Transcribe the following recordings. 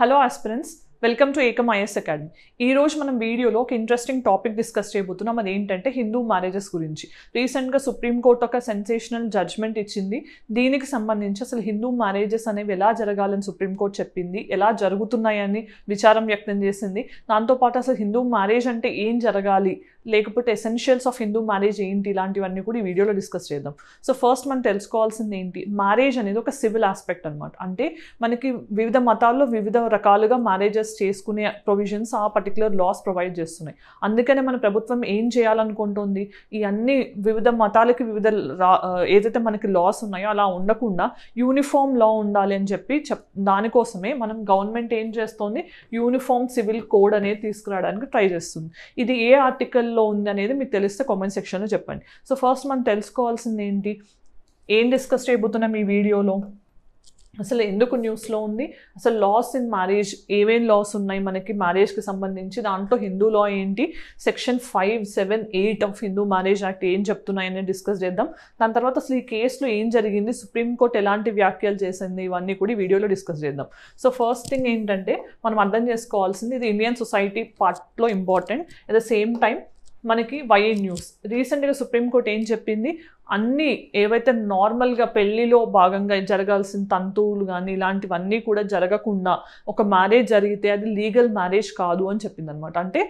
Hello aspirants, welcome to Ekam IAS academy. ఈరోజు మనం వీడియోలో ఒక ఇంట్రెస్టింగ్ టాపిక్ డిస్కస్ చేయబోతున్నాం. అది ఏంటంటే హిందూ మ్యారేజెస్ గురించి. రీసెంట్గా సుప్రీంకోర్టు ఒక సెన్సేషనల్ జడ్జ్మెంట్ ఇచ్చింది. దీనికి సంబంధించి అసలు హిందూ మ్యారేజెస్ అనేవి ఎలా జరగాలని సుప్రీంకోర్టు చెప్పింది, ఎలా జరుగుతున్నాయని విచారం వ్యక్తం చేసింది. దాంతోపాటు అసలు హిందూ మ్యారేజ్ అంటే ఏం జరగాలి, లేకపోతే ఎసెన్షియల్స్ ఆఫ్ హిందూ మ్యారేజ్ ఏంటి, ఇలాంటివన్నీ కూడా ఈ వీడియోలో డిస్కస్ చేద్దాం. సో ఫస్ట్ మనం తెలుసుకోవాల్సింది ఏంటి, మ్యారేజ్ అనేది ఒక సివిల్ ఆస్పెక్ట్ అనమాట. అంటే మనకి వివిధ మతాల్లో వివిధ రకాలుగా మ్యారేజెస్ చేసుకునే ప్రొవిజన్స్ ఆ పర్టికులర్ లాస్ ప్రొవైడ్ చేస్తున్నాయి. అందుకనే మన ప్రభుత్వం ఏం చేయాలనుకుంటుంది, ఈ అన్ని వివిధ మతాలకి వివిధ ఏదైతే మనకి లాస్ ఉన్నాయో అలా ఉండకుండా యూనిఫామ్ లా ఉండాలి అని చెప్పి దానికోసమే మనం గవర్నమెంట్ ఏం చేస్తుంది, యూనిఫామ్ సివిల్ కోడ్ అనేది తీసుకురావడానికి ట్రై చేస్తుంది. ఇది ఏ ఆర్టికల్లో ఉంది అనేది మీకు తెలిస్తే కామెంట్ సెక్షన్లో చెప్పండి. సో ఫస్ట్ మనం తెలుసుకోవాల్సింది ఏంటి, ఏం డిస్కస్ చేయబోతున్నాం ఈ వీడియోలో, అసలు ఎందుకు న్యూస్లో ఉంది, అసలు లాస్ ఇన్ మ్యారేజ్ ఏమేం లాస్ ఉన్నాయి మనకి మ్యారేజ్కి సంబంధించి, దాంట్లో హిందూ లా ఏంటి, section 5, 7, 8 of Hindu marriage act ఏం చెప్తున్నాయని డిస్కస్ చేద్దాం. దాని తర్వాత అసలు ఈ కేసులో ఏం జరిగింది, సుప్రీంకోర్టు ఎలాంటి వ్యాఖ్యలు చేసింది, ఇవన్నీ కూడా వీడియోలో డిస్కస్ చేద్దాం. సో ఫస్ట్ థింగ్ ఏంటంటే మనం అర్థం చేసుకోవాల్సింది, ఇది ఇండియన్ సొసైటీ పార్ట్లో important. At the same time మనకి వైఏ న్యూస్. రీసెంట్గా సుప్రీంకోర్టు ఏం చెప్పింది, అన్నీ ఏవైతే నార్మల్గా పెళ్ళిలో భాగంగా జరగాల్సిన తంతువులు కానీ ఇలాంటివన్నీ కూడా జరగకుండా ఒక మ్యారేజ్ జరిగితే అది లీగల్ మ్యారేజ్ కాదు అని చెప్పింది అనమాట. అంటే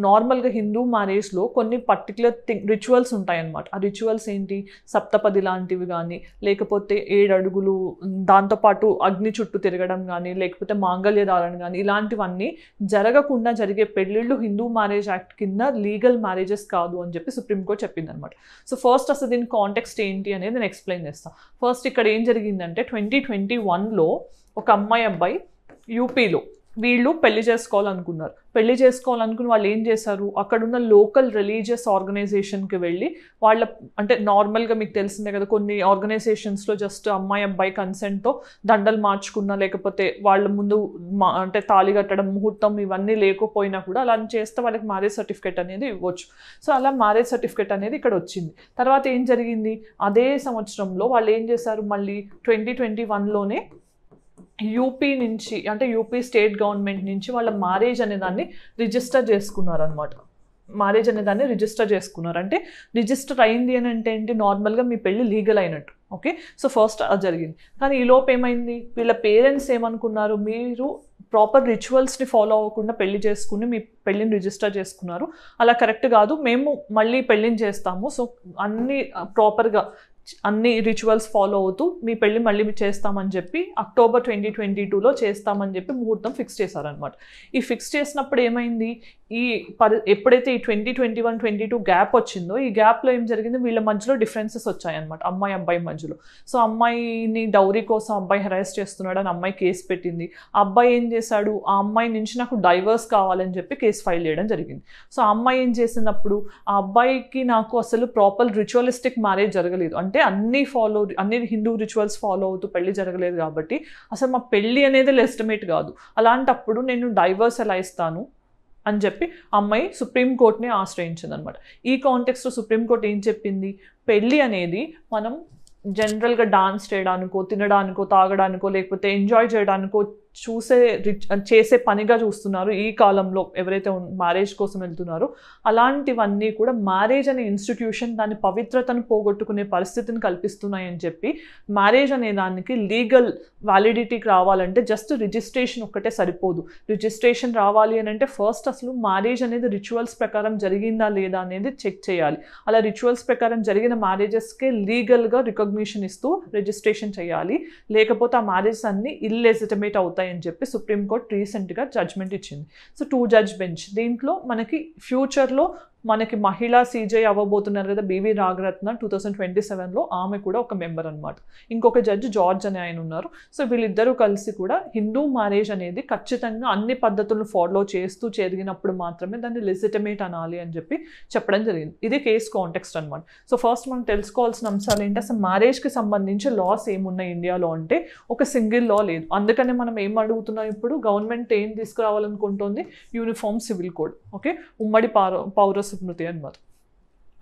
నార్మల్గా హిందూ మ్యారేజ్లో కొన్ని పర్టికులర్ రిచువల్స్ ఉంటాయన్నమాట. ఆ రిచువల్స్ ఏంటి, సప్తపది లాంటివి కానీ, లేకపోతే 7 అడుగులు, దాంతోపాటు అగ్ని చుట్టూ తిరగడం కానీ, లేకపోతే మాంగళ్య ధారణ కానీ, ఇలాంటివన్నీ జరగకుండా జరిగే పెళ్ళిళ్ళు హిందూ మ్యారేజ్ యాక్ట్ కింద లీగల్ మ్యారేజెస్ కాదు అని చెప్పి సుప్రీంకోర్టు చెప్పింది అనమాట. సో ఫస్ట్ అసలు దీని కాంటెక్స్ట్ ఏంటి అనేది నేను ఎక్స్ప్లెయిన్ చేస్తాను. ఫస్ట్ ఇక్కడ ఏం జరిగిందంటే 2021లో ఒక అమ్మాయి అబ్బాయి యూపీలో వీళ్ళు పెళ్లి చేసుకోవాలనుకున్నారు. పెళ్లి చేసుకోవాలనుకుని వాళ్ళు ఏం చేశారు, అక్కడున్న లోకల్ రిలీజియస్ ఆర్గనైజేషన్కి వెళ్ళి వాళ్ళ, అంటే నార్మల్గా మీకు తెలిసిందే కదా, కొన్ని ఆర్గనైజేషన్స్లో జస్ట్ అమ్మాయి అబ్బాయి కన్సెంట్తో దండలు మార్చుకున్నా, లేకపోతే వాళ్ళ ముందు అంటే తాళి కట్టడం, ముహూర్తం ఇవన్నీ లేకపోయినా కూడా అలా చేస్తే వాళ్ళకి మ్యారేజ్ సర్టిఫికేట్ అనేది ఇవ్వచ్చు. సో అలా మ్యారేజ్ సర్టిఫికేట్ అనేది ఇక్కడ వచ్చింది. తర్వాత ఏం జరిగింది, అదే సంవత్సరంలో వాళ్ళు ఏం చేశారు, మళ్ళీ 2021లోనే యూపీ నుంచి, అంటే యూపీ స్టేట్ గవర్నమెంట్ నుంచి వాళ్ళ మ్యారేజ్ అనే దాన్ని రిజిస్టర్ చేసుకున్నారు అనమాట. మ్యారేజ్ అనే దాన్ని రిజిస్టర్ చేసుకున్నారు. అంటే రిజిస్టర్ అయింది అని అంటే ఏంటి, నార్మల్గా మీ పెళ్ళి లీగల్ అయినట్టు. ఓకే, సో ఫస్ట్ అది జరిగింది. కానీ ఈలోపు ఏమైంది, వీళ్ళ పేరెంట్స్ ఏమనుకున్నారు, మీరు ప్రాపర్ రిచువల్స్ని ఫాలో అవ్వకుండా పెళ్లి చేసుకుని మీ పెళ్ళిని రిజిస్టర్ చేసుకున్నారు, అలా కరెక్ట్ కాదు, మేము మళ్ళీ పెళ్ళిని చేస్తాము, సో అన్నీ ప్రాపర్గా అన్ని రిచువల్స్ ఫాలో అవుతూ మీ పెళ్ళి మళ్ళీ చేస్తామని చెప్పి అక్టోబర్ 2022లో చేస్తామని చెప్పి ముహూర్తం ఫిక్స్ చేశారనమాట. ఈ ఫిక్స్ చేసినప్పుడు ఏమైంది, ఎప్పుడైతే ఈ 2021-22 గ్యాప్ వచ్చిందో, ఈ గ్యాప్లో ఏం జరిగింది, వీళ్ళ మధ్యలో డిఫరెన్సెస్ వచ్చాయన్నమాట అమ్మాయి అబ్బాయి మధ్యలో. సో అమ్మాయిని డౌరీ కోసం అబ్బాయి హెరాస్ చేస్తున్నాడు అని అమ్మాయి కేసు పెట్టింది. ఆ అబ్బాయి ఏం చేశాడు, ఆ అమ్మాయి నుంచి నాకు డైవర్స్ కావాలని చెప్పి కేసు ఫైల్ చేయడం జరిగింది. సో ఆ అమ్మాయి ఏం చేసినప్పుడు, ఆ అబ్బాయికి నాకు అసలు ప్రాపర్ రిచువలిస్టిక్ మ్యారేజ్ జరగలేదు, అంటే అన్ని హిందూ రిచువల్స్ ఫాలో అవుతూ పెళ్లి జరగలేదు కాబట్టి అసలు మా పెళ్ళి అనేది లెజిటిమేట్ కాదు, అలాంటప్పుడు నేను డైవర్స్ ఎలా ఇస్తాను అని చెప్పి అమ్మాయి సుప్రీంకోర్టుని ఆశ్రయించింది అనమాట. ఈ కాంటెక్స్లో సుప్రీంకోర్టు ఏం చెప్పింది, పెళ్ళి అనేది మనం జనరల్గా డాన్స్ చేయడానికో, తినడానికో, తాగడానికో, లేకపోతే ఎంజాయ్ చేయడానికో చేసే పనిగా చూస్తున్నారు ఈ కాలంలో ఎవరైతే మ్యారేజ్ కోసం వెళ్తున్నారో. అలాంటివన్నీ కూడా మ్యారేజ్ అనే ఇన్స్టిట్యూషన్ దాని పవిత్రతను పోగొట్టుకునే పరిస్థితిని కల్పిస్తున్నాయని చెప్పి, మ్యారేజ్ అనే దానికి లీగల్ వ్యాలిడిటీకి రావాలంటే జస్ట్ రిజిస్ట్రేషన్ ఒక్కటే సరిపోదు. రిజిస్ట్రేషన్ రావాలి అని అంటే ఫస్ట్ అసలు మ్యారేజ్ అనేది రిచువల్స్ ప్రకారం జరిగిందా లేదా అనేది చెక్ చేయాలి. అలా రిచువల్స్ ప్రకారం జరిగిన మ్యారేజెస్కే లీగల్గా రికగ్నిషన్ ఇస్తూ రిజిస్ట్రేషన్ చేయాలి, లేకపోతే ఆ మ్యారేజెస్ అన్ని ఇల్లెజిటిమేట్ అవుతాయి అని చెప్పి సుప్రీంకోర్టు రీసెంట్గా జడ్జ్మెంట్ ఇచ్చింది. So 2 judge bench. దీంట్లో మనకి ఫ్యూచర్లో మనకి మహిళా సీజే అవ్వబోతున్నారు కదా బివి నాగరత్న, 2027లో ఆమె కూడా ఒక మెంబర్ అనమాట. ఇంకొక జడ్జి జార్జ్ అనే ఆయన ఉన్నారు. సో వీళ్ళిద్దరూ కలిసి కూడా హిందూ మ్యారేజ్ అనేది ఖచ్చితంగా అన్ని పద్ధతులను ఫాలో చేస్తూ జరిగినప్పుడు మాత్రమే దాన్ని లెజిటిమేట్ అనాలి అని చెప్పి చెప్పడం జరిగింది. ఇది కేస్ కాంటెక్స్ట్ అనమాట. సో ఫస్ట్ మనం తెలుసుకోవాల్సిన అంశాలు ఏంటి, అసలు మ్యారేజ్కి సంబంధించి లాస్ ఏమున్నాయి ఇండియాలో అంటే ఒక సింగిల్ లా లేదు. అందుకనే మనం ఏం అడుగుతున్నాం, ఇప్పుడు గవర్నమెంట్ ఏం తీసుకురావాలనుకుంటుంది, యూనిఫామ్ సివిల్ కోడ్. ఓకే, ఉమ్మడి పౌర స్మృతి అనమాట.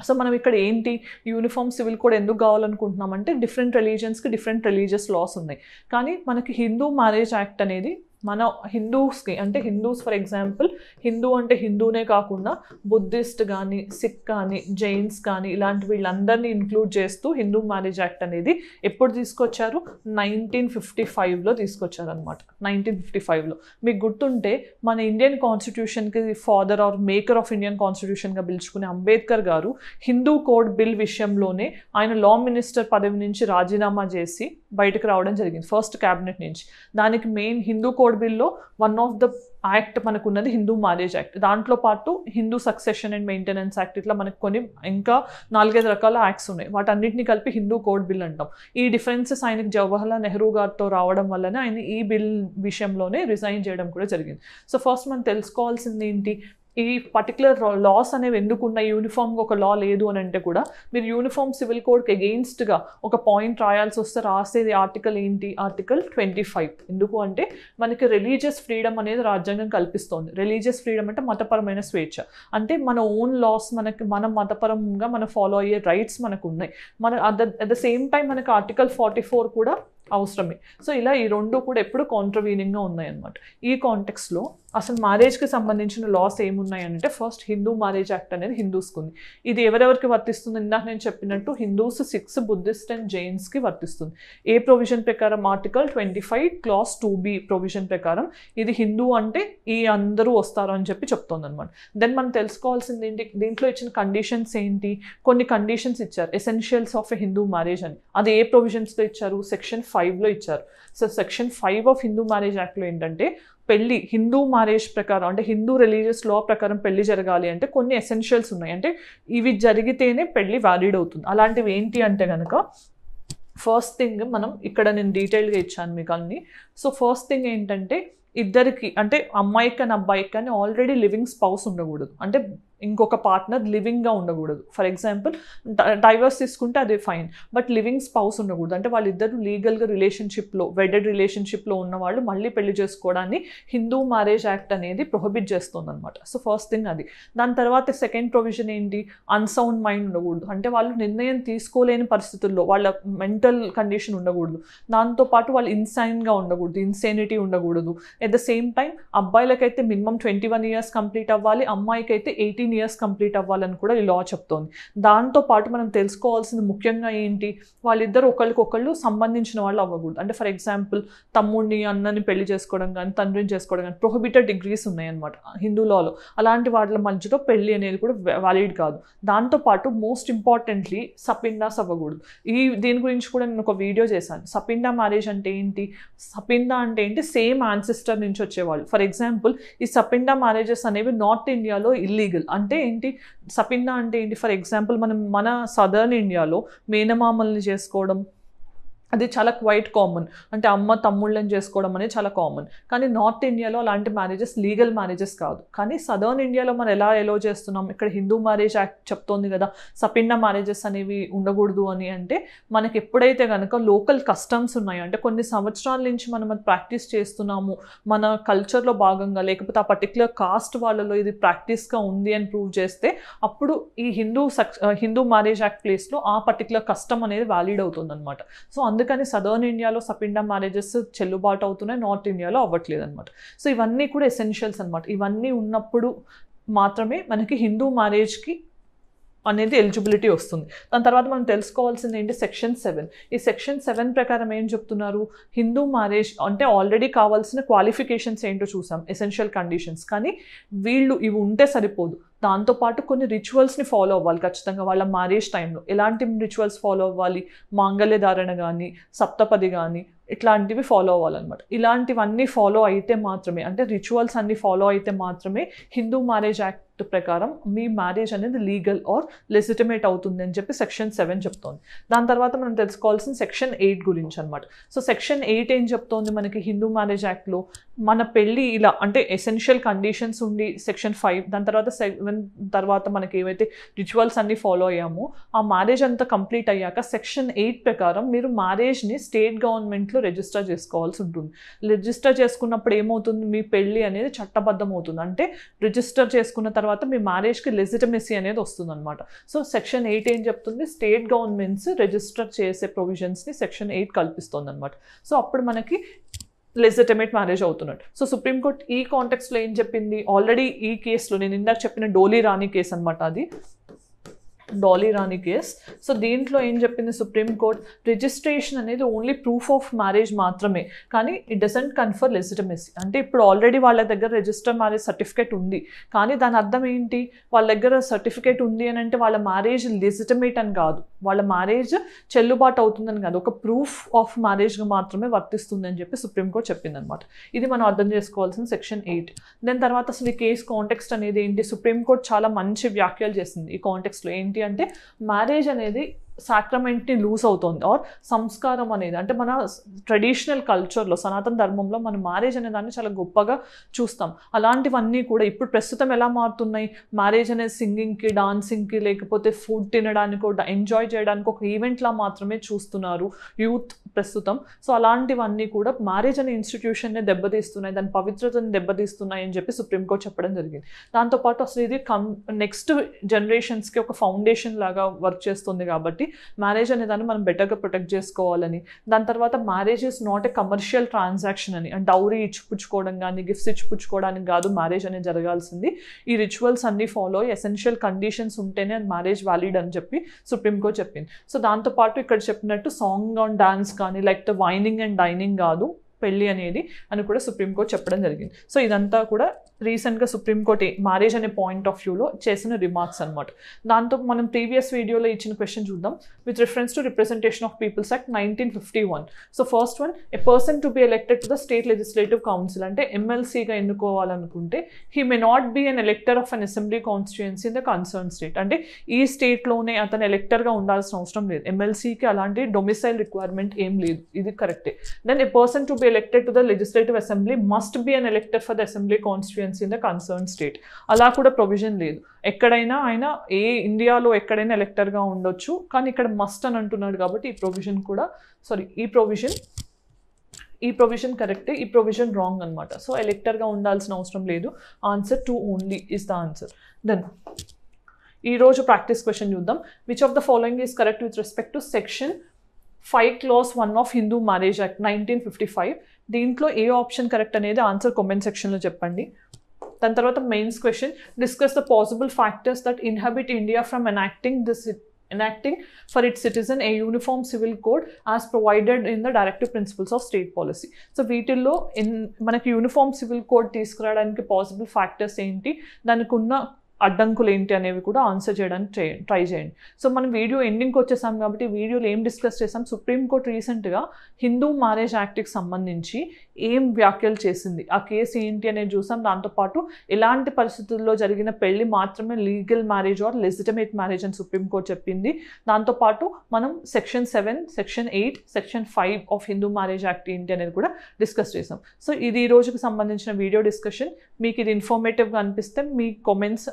సో మనం ఇక్కడ ఏంటి, యూనిఫామ్ సివిల్ కోడ్ ఎందుకు కావాలనుకుంటున్నామంటే డిఫరెంట్ రిలీజియన్స్కి డిఫరెంట్ రిలీజియస్ లాస్ ఉన్నాయి. కానీ మనకి హిందూ మ్యారేజ్ యాక్ట్ అనేది మన హిందూస్కి అంటే హిందూస్ ఫర్ ఎగ్జాంపుల్ హిందూ అంటే హిందూనే కాకుండా బుద్ధిస్ట్ కానీ సిక్ కానీ జైన్స్ కానీ ఇలాంటి వీళ్ళందరినీ ఇంక్లూడ్ చేస్తూ హిందూ మ్యారేజ్ యాక్ట్ అనేది ఎప్పుడు తీసుకొచ్చారు 1955లో తీసుకొచ్చారు అనమాట 1955లో. మీకు గుర్తుంటే మన ఇండియన్ కాన్స్టిట్యూషన్కి father or maker of Indian కాన్స్టిట్యూషన్గా పిలుచుకునే అంబేద్కర్ గారు హిందూ కోడ్ బిల్ విషయంలోనే ఆయన లా మినిస్టర్ పదవి నుంచి రాజీనామా చేసి బయటకు రావడం జరిగింది ఫస్ట్ క్యాబినెట్ నుంచి. దానికి మెయిన్ హిందూ కోడ్ బిల్లో వన్ ఆఫ్ ద యాక్ట్ మనకున్నది హిందూ మ్యారేజ్ యాక్ట్. దాంట్లో పాటు Hindu succession and maintenance act, ఇట్లా మనకు కొన్ని ఇంకా 4-5 రకాల యాక్ట్స్ ఉన్నాయి. వాటన్నిటిని కలిపి హిందూ కోడ్ బిల్ అంటాం. ఈ డిఫరెన్సెస్ ఆయనకి జవహర్లాల్ నెహ్రూ గారితో రావడం వల్లనే ఆయన ఈ బిల్ విషయంలోనే రిజైన్ చేయడం కూడా జరిగింది. సో ఫస్ట్ మనం తెలుసుకోవాల్సింది ఏంటి, ఈ పర్టికులర్ లాస్ అనేవి ఎందుకు ఉన్నాయి, యూనిఫామ్గా ఒక లా లేదు అని అంటే కూడా మీరు యూనిఫామ్ సివిల్ కోడ్కి అగెయిన్స్ట్గా ఒక పాయింట్ రాయాల్సి వస్తే రాసేది ఆర్టికల్ ఏంటి, ఆర్టికల్ 25. ఎందుకు అంటే మనకి రిలీజియస్ ఫ్రీడమ్ అనేది రాజ్యాంగం కల్పిస్తోంది. రిలీజియస్ ఫ్రీడమ్ అంటే మతపరమైన స్వేచ్ఛ, అంటే మన ఓన్ లాస్ మనం మతపరంగా మనం ఫాలో అయ్యే రైట్స్ మనకు ఉన్నాయి. అట్ ద సేమ్ టైం మనకి ఆర్టికల్ 44 కూడా అవసరమే. సో ఇలా ఈ రెండు కూడా ఎప్పుడు కాంట్రవీనింగ్గా ఉన్నాయన్నమాట. ఈ కాంటెక్స్లో అసలు మ్యారేజ్కి సంబంధించిన లాస్ ఏమున్నాయంటే ఫస్ట్ హిందూ మ్యారేజ్ యాక్ట్ అనేది హిందూస్కి ఉంది. ఇది ఎవరెవరికి వర్తిస్తుంది, ఇందాక నేను చెప్పినట్టు హిందూస్, సిక్స్, బుద్ధిస్ట్ అండ్ జైన్స్కి వర్తిస్తుంది. ఏ ప్రొవిజన్ ప్రకారం, ఆర్టికల్ 25 క్లాస్ 2B ప్రొవిజన్ ప్రకారం ఇది హిందూ అంటే ఈ అందరూ వస్తారు అని చెప్పి చెప్తోంది అనమాట. దెన్ మనం తెలుసుకోవాల్సింది ఏంటి, దీంట్లో ఇచ్చిన కండిషన్స్ ఏంటి, కొన్ని కండిషన్స్ ఇచ్చారు essentials of a Hindu marriage అని. అది ఏ ప్రొవిజన్స్లో ఇచ్చారు, సెక్షన్ 5లో ఇచ్చారు. So section 5 of Hindu marriage యాక్ట్లో ఏంటంటే పెళ్ళి హిందూ మ్యారేజ్ ప్రకారం అంటే హిందూ రిలీజియస్ లా ప్రకారం పెళ్లి జరగాలి అంటే కొన్ని ఎసెన్షియల్స్ ఉన్నాయి. అంటే ఇవి జరిగితేనే పెళ్ళి వ్యాలిడ్ అవుతుంది. అలాంటివి ఏంటి అంటే కనుక ఫస్ట్ థింగ్ మనం ఇక్కడ నేను డీటెయిల్గా ఇచ్చాను మీకు అన్ని. సో ఫస్ట్ థింగ్ ఏంటంటే ఇద్దరికి అంటే అమ్మాయికి కానీ అబ్బాయికి కానీ ఆల్రెడీ లివింగ్ స్పౌస్ ఉండకూడదు, అంటే ఇంకొక పార్ట్నర్ లివింగ్గా ఉండకూడదు. ఫర్ ఎగ్జాంపుల్ డైవర్స్ తీసుకుంటే అది ఫైన్, బట్ లివింగ్ స్పౌస్ ఉండకూడదు. అంటే వాళ్ళిద్దరు లీగల్గా రిలేషన్షిప్లో వెడెడ్ రిలేషన్షిప్లో ఉన్న వాళ్ళు మళ్ళీ పెళ్లి చేసుకోవడాన్ని హిందూ మ్యారేజ్ యాక్ట్ అనేది ప్రొహిబిట్ చేస్తుంది అనమాట. సో ఫస్ట్ థింగ్ అది. దాని తర్వాత సెకండ్ ప్రొవిజన్ ఏంటి, అన్సౌండ్ మైండ్ ఉండకూడదు, అంటే వాళ్ళు నిర్ణయం తీసుకోలేని పరిస్థితుల్లో వాళ్ళ మెంటల్ కండిషన్ ఉండకూడదు. దాంతోపాటు వాళ్ళు ఇన్సైన్గా ఉండకూడదు, ఇన్సేనిటీ ఉండకూడదు. ఎట్ ద సేమ్ టైం అబ్బాయిలకైతే మినిమం 21 ఇయర్స్ కంప్లీట్ అవ్వాలి, అమ్మాయికి అయితే 18 ఇయర్స్ కంప్లీట్ అవ్వాలని కూడా ఈ లా చెప్తోంది. దాంతోపాటు మనం తెలుసుకోవాల్సింది ముఖ్యంగా ఏంటి, వాళ్ళిద్దరు ఒకరికొకళ్ళు సంబంధించిన వాళ్ళు అవ్వకూడదు. అంటే ఫర్ ఎగ్జాంపుల్ తమ్ముడిని అన్నని పెళ్లి చేసుకోవడం కానీ తండ్రిని చేసుకోవడం కానీ ప్రొహిబిటెడ్ డిగ్రీస్ ఉన్నాయన్నమాట హిందూ లాలో. అలాంటి వాళ్ళ మధ్యలో పెళ్లి అనేది కూడా వ్యాలిడ్ కాదు. దాంతోపాటు మోస్ట్ ఇంపార్టెంట్లీ సపిండాస్ అవ్వకూడదు. దీని గురించి కూడా నేను ఒక వీడియో చేశాను. సపిండా మ్యారేజ్ అంటే ఏంటి, సపిండా అంటే ఏంటి, సేమ్ యాన్సిస్టర్ నుంచి వచ్చేవాళ్ళు. ఫర్ ఎగ్జాంపుల్ ఈ సపిండా మ్యారేజెస్ అనేవి నార్త్ ఇండియాలో ఇల్లీగల్. అంటే ఏంటి సపిండా అంటే ఏంటి, ఫర్ ఎగ్జాంపుల్ మన సదర్న్ ఇండియాలో మేనమామల్ని చేసుకోవడం అది చాలా క్వైట్ కామన్, అంటే అమ్మ తమ్ముళ్ళని చేసుకోవడం అనేది చాలా కామన్. కానీ నార్త్ ఇండియాలో అలాంటి మ్యారేజెస్ లీగల్ మ్యారేజెస్ కాదు. కానీ సదర్న్ ఇండియాలో మనం ఎలా ఎలో చేస్తున్నాం, ఇక్కడ హిందూ మ్యారేజ్ యాక్ట్ చెప్తోంది కదా సపిండా మ్యారేజెస్ అనేవి ఉండకూడదు అని. అంటే మనకి ఎప్పుడైతే కనుక లోకల్ కస్టమ్స్ ఉన్నాయో, అంటే కొన్ని సంవత్సరాల నుంచి మనం అది ప్రాక్టీస్ చేస్తున్నాము మన కల్చర్లో భాగంగా, లేకపోతే ఆ పర్టికులర్ కాస్ట్ వాళ్ళలో ఇది ప్రాక్టీస్గా ఉంది అని ప్రూవ్ చేస్తే అప్పుడు ఈ హిందూ మ్యారేజ్ యాక్ట్ ప్లేస్లో ఆ పర్టికులర్ కస్టమ్ అనేది వ్యాలిడ్ అవుతుంది అనమాట. సో అందుకని సదర్న్ ఇండియాలో సపిండా మ్యారేజెస్ చెల్లుబాటు అవుతున్నాయి, నార్త్ ఇండియాలో అవ్వట్లేదు అనమాట. సో ఇవన్నీ కూడా ఎసెన్షియల్స్ అనమాట. ఇవన్నీ ఉన్నప్పుడు మాత్రమే మనకి హిందూ మ్యారేజ్కి అనేది ఎలిజిబిలిటీ వస్తుంది. దాని తర్వాత మనం తెలుసుకోవాల్సింది ఏంటి, సెక్షన్ 7. ఈ సెక్షన్ 7 ప్రకారం ఏం చెప్తున్నారు, హిందూ మ్యారేజ్ అంటే ఆల్రెడీ కావాల్సిన క్వాలిఫికేషన్స్ ఏంటో చూసాం, ఎసెన్షియల్ కండిషన్స్. కానీ వీళ్ళు ఇవి ఉంటే సరిపోదు, దాంతోపాటు కొన్ని రిచువల్స్ని ఫాలో అవ్వాలి ఖచ్చితంగా. వాళ్ళ మ్యారేజ్ టైంలో ఎలాంటి రిచువల్స్ ఫాలో అవ్వాలి, మాంగళ్య ధారణ కానీ సప్తపది కానీ ఇట్లాంటివి ఫాలో అవ్వాలన్నమాట. ఇలాంటివన్నీ ఫాలో అయితే మాత్రమే, అంటే రిచువల్స్ అన్నీ ఫాలో అయితే మాత్రమే హిందూ మ్యారేజ్ యాక్ట్ ప్రకారం మీ మ్యారేజ్ అనేది లీగల్ ఆర్ లెజిటిమేట్ అవుతుంది అని చెప్పి సెక్షన్ 7 చెప్తోంది. దాని తర్వాత మనం తెలుసుకోవాల్సిన సెక్షన్ 8 గురించి అనమాట. సో సెక్షన్ 8 ఏం చెప్తోంది మనకి హిందూ మ్యారేజ్ యాక్ట్లో, మన పెళ్ళి ఇలా అంటే ఎసెన్షియల్ కండిషన్స్ ఉండి సెక్షన్ 5, దాని తర్వాత 7 తర్వాత మనకి ఏవైతే రిచువల్స్ అన్నీ ఫాలో అయ్యామో ఆ మ్యారేజ్ అంతా కంప్లీట్ అయ్యాక సెక్షన్ 8 ప్రకారం మీరు మ్యారేజ్ని స్టేట్ గవర్నమెంట్లో రిజిస్టర్ చేసుకోవాల్సి ఉంటుంది. రిజిస్టర్ చేసుకున్నప్పుడు ఏమవుతుంది, మీ పెళ్ళి అనేది చట్టబద్ధం అవుతుంది. అంటే రిజిస్టర్ చేసుకున్న తర్వాత మీ మ్యారేజ్కి లెజిటిమసీ అనేది వస్తుంది అనమాట. సో సెక్షన్ 8 ఏం చెప్తుంది, స్టేట్ గవర్నమెంట్స్ రిజిస్టర్ చేసే ప్రొవిజన్స్ని సెక్షన్ 8 కల్పిస్తుంది అనమాట. సో అప్పుడు మనకి లెజిటిమేట్ మ్యారేజ్ అవుతున్నట్టు. సో సుప్రీంకోర్టు ఈ కాంటెక్స్లో ఏం చెప్పింది, ఆల్రెడీ ఈ కేసులో నేను ఇందాక చెప్పిన డోలీ రాణి కేసు అనమాట, అది డాలీ రాణి కేస్. సో దీంట్లో ఏం చెప్పింది సుప్రీంకోర్టు, రిజిస్ట్రేషన్ అనేది ఓన్లీ ప్రూఫ్ ఆఫ్ మ్యారేజ్ మాత్రమే, కానీ ఇట్ డజంట్ కన్ఫర్ లెజిటిమసీ. అంటే ఇప్పుడు ఆల్రెడీ వాళ్ళ దగ్గర రిజిస్టర్ మ్యారేజ్ సర్టిఫికేట్ ఉంది, కానీ దాని అర్థం ఏంటి, వాళ్ళ దగ్గర సర్టిఫికేట్ ఉంది అని అంటే వాళ్ళ మ్యారేజ్ లెజిటిమేట్ అని కాదు, వాళ్ళ మ్యారేజ్ చెల్లుబాటు అవుతుందని కాదు, ఒక ప్రూఫ్ ఆఫ్ మ్యారేజ్గా మాత్రమే వర్తిస్తుంది అని చెప్పి సుప్రీంకోర్టు చెప్పింది అనమాట. ఇది మనం అర్థం చేసుకోవాల్సిన సెక్షన్ 8. దాని తర్వాత అసలు ఈ కేసు కాంటెక్స్ట్ అనేది ఏంటి, సుప్రీంకోర్టు చాలా మంచి వ్యాఖ్యలు చేసింది ఈ కాంటెక్స్ట్లో. ఏంటి అంటే మ్యారేజ్ అనేది సాక్రమెంట్ని లూజ్ అవుతుంది, ఆర్ సంస్కారం అనేది, అంటే మన ట్రెడిషనల్ కల్చర్లో సనాతన ధర్మంలో మన మ్యారేజ్ అనే దాన్ని చాలా గొప్పగా చూస్తాం. అలాంటివన్నీ కూడా ఇప్పుడు ప్రస్తుతం ఎలా మారుతున్నాయి, మ్యారేజ్ అనేది సింగింగ్కి, డాన్సింగ్కి, లేకపోతే ఫుడ్ తినడానికి, ఎంజాయ్ చేయడానికి ఒక ఈవెంట్లా మాత్రమే చూస్తున్నారు యూత్ ప్రస్తుతం. సో అలాంటివన్నీ కూడా మ్యారేజ్ అనే ఇన్స్టిట్యూషన్ని దెబ్బతీస్తున్నాయి, దాని పవిత్రతను దెబ్బతీస్తున్నాయి అని చెప్పి సుప్రీంకోర్టు చెప్పడం జరిగింది. దాంతోపాటు అసలు ఇది నెక్స్ట్ జనరేషన్స్కి ఒక ఫౌండేషన్ లాగా వర్క్ చేస్తుంది కాబట్టి మ్యారేజ్ అనే దాన్ని మనం బెటర్గా ప్రొటెక్ట్ చేసుకోవాలని. దాని తర్వాత marriage is not a commercial transaction అని, అంటే డౌరీ ఇచ్చిపుచ్చుకోవడం కానీ గిఫ్ట్స్ ఇచ్చిపుచ్చుకోవడానికి కాదు మ్యారేజ్ అనేది జరగాల్సింది, ఈ రిచువల్స్ అన్నీ ఫాలో అయ్యి ఎసెన్షియల్ కండిషన్స్ ఉంటేనే అది మ్యారేజ్ వ్యాలిడ్ అని చెప్పి సుప్రీంకోర్టు చెప్పింది. సో దాంతోపాటు ఇక్కడ చెప్పినట్టు సాంగ్ ఆన్ డాన్స్ కానీ లేకపోతే వైనింగ్ అండ్ డైనింగ్ కాదు పెళ్ళి అనేది అని కూడా సుప్రీంకోర్టు చెప్పడం జరిగింది. సో ఇదంతా కూడా రీసెంట్గా సుప్రీంకోర్టు మ్యారేజ్ అనే పాయింట్ ఆఫ్ వ్యూలో చేసిన రిమార్క్స్ అనమాట. దాంతో మనం ప్రీవియస్ వీడియోలో ఇచ్చిన క్వశ్చన్ చూద్దాం. With reference to representation of people's act 1951. So first one, a person to be elected to the state legislative council, అంటే ఎమ్మెల్సీగా ఎన్నుకోవాలనుకుంటే he may not be an elector of an assembly constituency in the concern state, అంటే ఈ స్టేట్లోనే అతను ఎలెక్టర్గా ఉండాల్సిన అవసరం లేదు, ఎమ్మెల్సీకి అలాంటి డొమిసైల్ రిక్వైర్మెంట్ ఏం లేదు, ఇది కరెక్టే. Then a person to be elected to the legislative assembly must be an elector for the assembly constituency in the concern state, అలా కూడా ప్రొవిజన్ లేదు. ఎక్కడైనా ఆయన ఇండియాలో ఎక్కడైనా ఎలెక్టర్గా ఉండొచ్చు, కానీ ఇక్కడ మస్ట్ అని అంటున్నాడు కాబట్టి ఈ ప్రొవిజన్ కూడా ఈ ప్రొవిజన్ కరెక్టే, ఈ ప్రొవిజన్ రాంగ్ అనమాట. సో ఎలెక్టర్గా ఉండాల్సిన అవసరం లేదు, answer 2 only is the answer. Then ఈరోజు ప్రాక్టీస్ క్వశ్చన్ చూద్దాం. Which of the following is correct with respect to section 5 clause 1 of Hindu marriage act 1955. దీంట్లో ఏ ఆప్షన్ కరెక్ట్ అనేది ఆన్సర్ కామెంట్ సెక్షన్లో చెప్పండి. దాని తర్వాత mains question, discuss the possible factors that inhabit India from enacting for its citizen a uniform civil code as provided in the directive principles of state policy. So వీటిల్లో మనకి uniform civil code తీసుకురావడానికి possible factors ఏంటి, దానికి ఉన్న అడ్డంకులు ఏంటి అనేవి కూడా ఆన్సర్ చేయడానికి ట్రై చేయండి. సో మనం వీడియో ఎండింగ్కి వచ్చేసాం కాబట్టి వీడియోలో ఏం డిస్కస్ చేసాం, సుప్రీంకోర్టు రీసెంట్గా హిందూ మ్యారేజ్ యాక్ట్కి సంబంధించి ఏం వ్యాఖ్యలు చేసింది, ఆ కేసు ఏంటి అనేది చూసాం. దాంతోపాటు ఎలాంటి పరిస్థితుల్లో జరిగిన పెళ్లి మాత్రమే legal marriage or legitimate marriage అని సుప్రీంకోర్టు చెప్పింది. దాంతోపాటు మనం section 7, section 8, section 5 of Hindu marriage act ఏంటి అనేది కూడా డిస్కస్ చేసాం. సో ఇది ఈ రోజుకి సంబంధించిన వీడియో డిస్కషన్. మీకు ఇది ఇన్ఫర్మేటివ్గా అనిపిస్తే మీ కామెంట్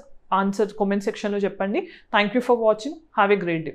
సెక్షన్లో చెప్పండి. Thank you for watching. Have a great day.